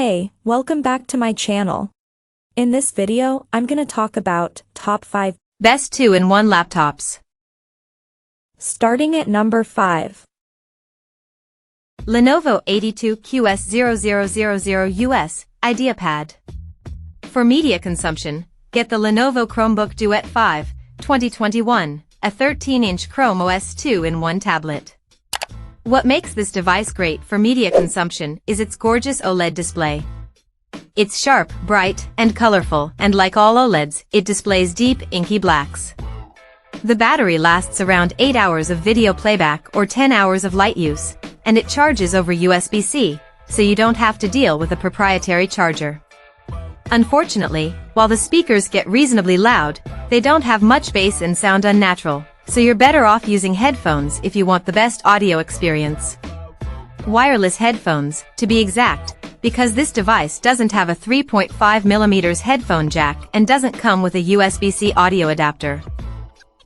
Hey, welcome back to my channel. In this video, I'm gonna talk about top 5 best 2-in-1 laptops. Starting at number 5. Lenovo 82QS0000US IdeaPad. For media consumption, get the Lenovo Chromebook Duet 5, 2021, a 13-inch Chrome OS 2-in-1 tablet. What makes this device great for media consumption is its gorgeous OLED display. It's sharp, bright, and colorful, and like all OLEDs, it displays deep, inky blacks. The battery lasts around 8 hours of video playback or 10 hours of light use, and it charges over USB-C, so you don't have to deal with a proprietary charger. Unfortunately, while the speakers get reasonably loud, they don't have much bass and sound unnatural, so you're better off using headphones if you want the best audio experience. Wireless headphones, to be exact, because this device doesn't have a 3.5mm headphone jack and doesn't come with a USB-C audio adapter.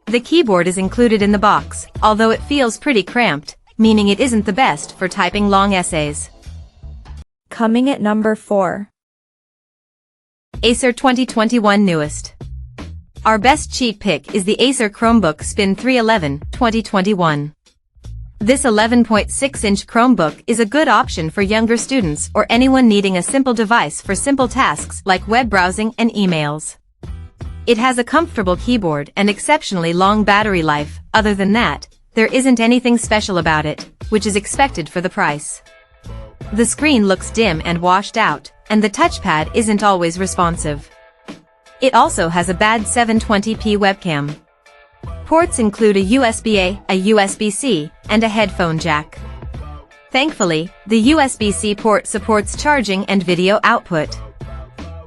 The keyboard is included in the box, although it feels pretty cramped, meaning it isn't the best for typing long essays. Coming at number 4. Acer 2021 newest. Our best cheap pick is the Acer Chromebook Spin 311, 2021. This 11.6-inch Chromebook is a good option for younger students or anyone needing a simple device for simple tasks like web browsing and emails. It has a comfortable keyboard and exceptionally long battery life. Other than that, there isn't anything special about it, which is expected for the price. The screen looks dim and washed out, and the touchpad isn't always responsive. It also has a bad 720p webcam. Ports include a USB-A, a USB-C, and a headphone jack. Thankfully, the USB-C port supports charging and video output.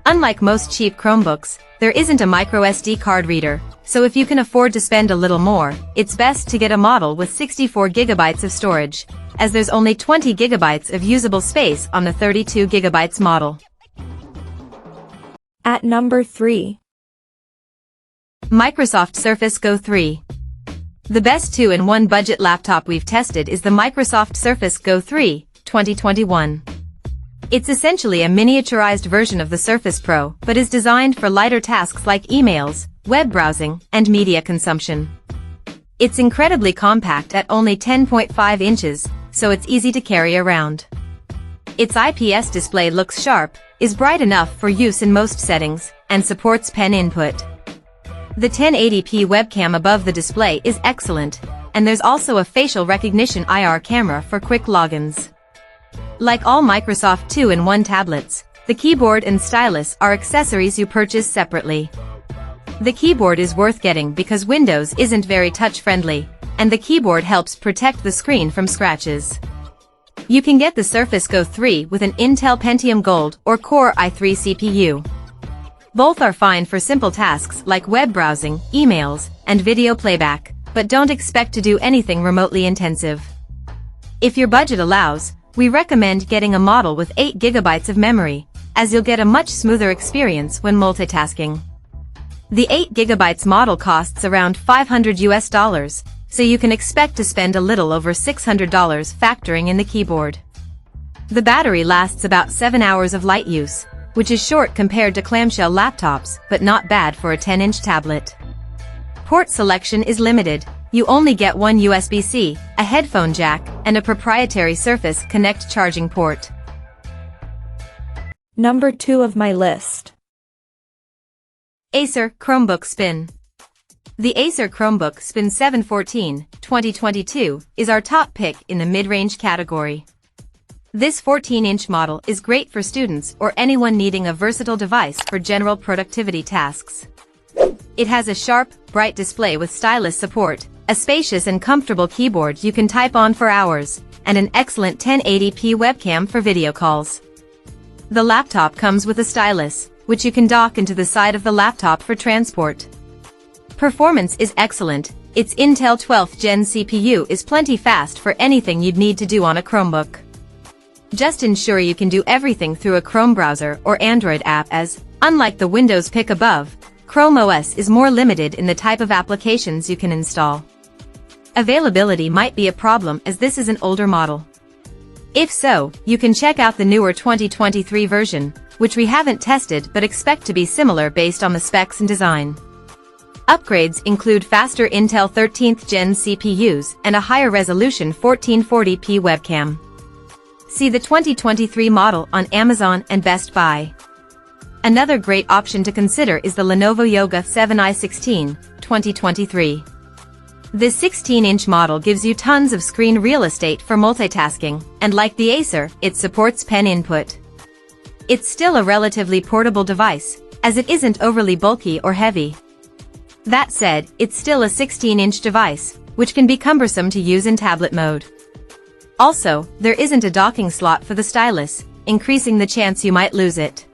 Unlike most cheap Chromebooks, there isn't a microSD card reader, so if you can afford to spend a little more, it's best to get a model with 64 GB of storage, as there's only 20 GB of usable space on the 32 GB model. At number 3. Microsoft Surface Go 3. The best 2-in-1 budget laptop we've tested is the Microsoft Surface Go 3, 2021. It's essentially a miniaturized version of the Surface Pro, but is designed for lighter tasks like emails, web browsing, and media consumption. It's incredibly compact at only 10.5 inches, so it's easy to carry around. Its IPS display looks sharp, is bright enough for use in most settings, and supports pen input. The 1080p webcam above the display is excellent, and there's also a facial recognition IR camera for quick logins. Like all Microsoft 2-in-1 tablets, the keyboard and stylus are accessories you purchase separately. The keyboard is worth getting because Windows isn't very touch-friendly, and the keyboard helps protect the screen from scratches. You can get the Surface Go 3 with an Intel Pentium Gold or Core i3 CPU. Both are fine for simple tasks like web browsing, emails, and video playback, but don't expect to do anything remotely intensive. If your budget allows, we recommend getting a model with 8 GB of memory, as you'll get a much smoother experience when multitasking. The 8 GB model costs around $500, so you can expect to spend a little over $600 factoring in the keyboard. The battery lasts about 7 hours of light use, which is short compared to clamshell laptops, but not bad for a 10-inch tablet. Port selection is limited. You only get one USB-C, a headphone jack, and a proprietary Surface Connect charging port. Number 2 of my list. Acer Chromebook Spin. The Acer Chromebook Spin 714, 2022, is our top pick in the mid-range category. This 14-inch model is great for students or anyone needing a versatile device for general productivity tasks. It has a sharp, bright display with stylus support, a spacious and comfortable keyboard you can type on for hours, and an excellent 1080p webcam for video calls. The laptop comes with a stylus, which you can dock into the side of the laptop for transport. Performance is excellent. Its Intel 12th Gen CPU is plenty fast for anything you'd need to do on a Chromebook. Just ensure you can do everything through a Chrome browser or Android app as, unlike the Windows pick above, Chrome OS is more limited in the type of applications you can install. Availability might be a problem as this is an older model. If so, you can check out the newer 2023 version, which we haven't tested but expect to be similar based on the specs and design. Upgrades include faster Intel 13th Gen CPUs and a higher resolution 1440p webcam. See the 2023 model on Amazon and Best Buy. Another great option to consider is the Lenovo Yoga 7i16, 2023. This 16-inch model gives you tons of screen real estate for multitasking, and like the Acer, it supports pen input. It's still a relatively portable device, as it isn't overly bulky or heavy. That said, it's still a 16-inch device, which can be cumbersome to use in tablet mode. Also, there isn't a docking slot for the stylus, increasing the chance you might lose it.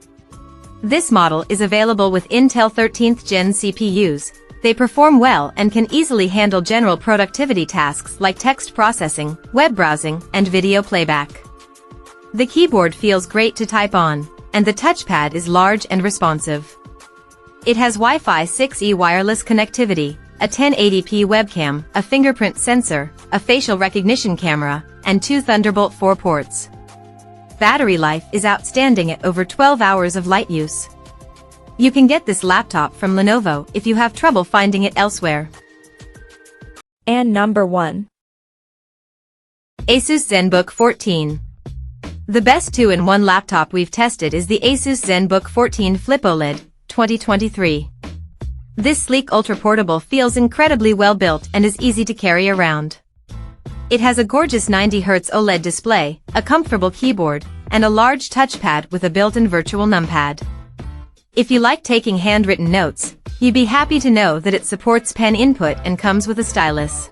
This model is available with Intel 13th Gen CPUs. They perform well and can easily handle general productivity tasks like text processing, web browsing, and video playback. The keyboard feels great to type on, and the touchpad is large and responsive. It has Wi-Fi 6E wireless connectivity, a 1080p webcam, a fingerprint sensor, a facial recognition camera, and 2 Thunderbolt 4 ports. Battery life is outstanding at over 12 hours of light use. You can get this laptop from Lenovo if you have trouble finding it elsewhere. And number 1. Asus Zenbook 14. The best 2-in-1 laptop we've tested is the Asus Zenbook 14 Flip OLED, 2023. This sleek ultra-portable feels incredibly well built and is easy to carry around. It has a gorgeous 90Hz OLED display, a comfortable keyboard, and a large touchpad with a built-in virtual numpad. If you like taking handwritten notes, you'd be happy to know that it supports pen input and comes with a stylus.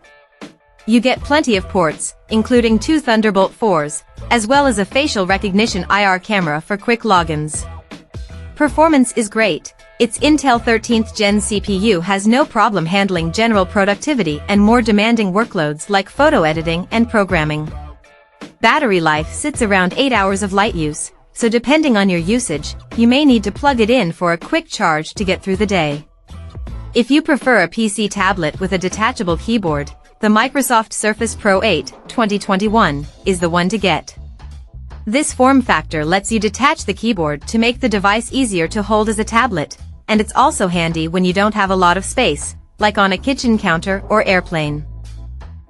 You get plenty of ports, including 2 Thunderbolt 4s, as well as a facial recognition IR camera for quick logins. Performance is great. Its Intel 13th Gen CPU has no problem handling general productivity and more demanding workloads like photo editing and programming. Battery life sits around 8 hours of light use, so depending on your usage, you may need to plug it in for a quick charge to get through the day. If you prefer a PC tablet with a detachable keyboard, the Microsoft Surface Pro 8, 2021, is the one to get. This form factor lets you detach the keyboard to make the device easier to hold as a tablet, and it's also handy when you don't have a lot of space, like on a kitchen counter or airplane.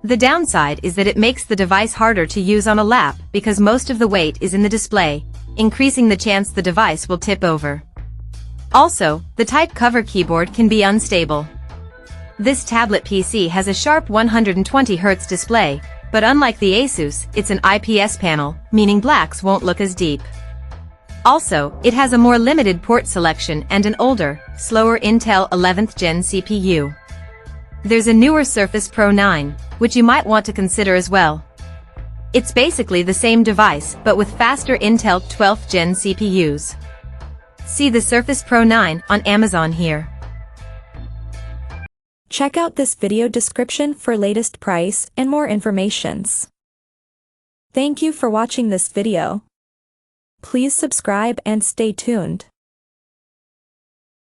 The downside is that it makes the device harder to use on a lap because most of the weight is in the display, increasing the chance the device will tip over. Also, the type cover keyboard can be unstable. This tablet PC has a sharp 120Hz display, but unlike the Asus, it's an IPS panel, meaning blacks won't look as deep. Also, it has a more limited port selection and an older, slower Intel 11th Gen CPU. There's a newer Surface Pro 9, which you might want to consider as well. It's basically the same device but with faster Intel 12th Gen CPUs. See the Surface Pro 9 on Amazon here. Check out this video description for latest price and more informations. Thank you for watching this video. Please subscribe and stay tuned.